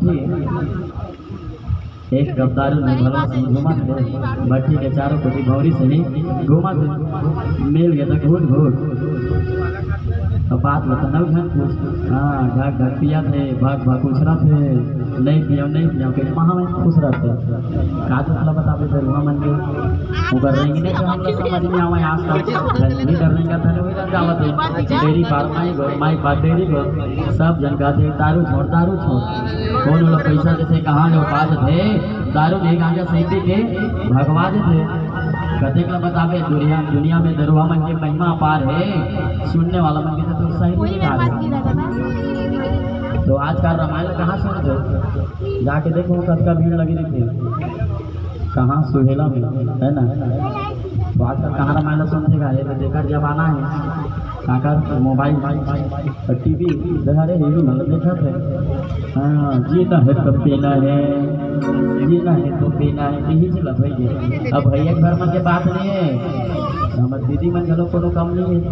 भट्टी एक गद्दारू ने भला से घुमा थे भट्टी के चारों कोटी भौरी से ही घुमा थे मिल गया था घूट घूट तो बात बता नव घन पूछ हाँ ढाक ढाक पिया थे भाग भाग पूछ रहा थे नहीं पिया के महा में खुश रहते का तो मतलब बता दे वहाँ मन के ऊपर रहेंगे नहीं तो हम लोग समझ में आवे आज तक नहीं करने का था वही रंग आवत है डेरी पार माई पार डेरी को सब जन कहते दारू छोड़ कौन लोग पैसा देते कहाँ लोग बाज थे दारू नहीं गांजा सही के भगवा देते कहते का बतावे दुनिया में दरुआ मन के महिमा अपार है सुनने वाला मन के तो सही नहीं आ रहा तो आज का रामायण कहाँ सुनते जाके देखो कद का भीड़ लगी थी कहाँ सुहेला में है ना तो आजकल कहाँ रामायण सुनते का ये तो देखा जमाना है काका मोबाइल टीवी देखा रे यही मतलब देखा थे हाँ जीना है तो पीना है जीना है तो पीना है यही चला भैया अब भैया घर मन के बात नहीं है हमारे दीदी मन को कम नहीं है।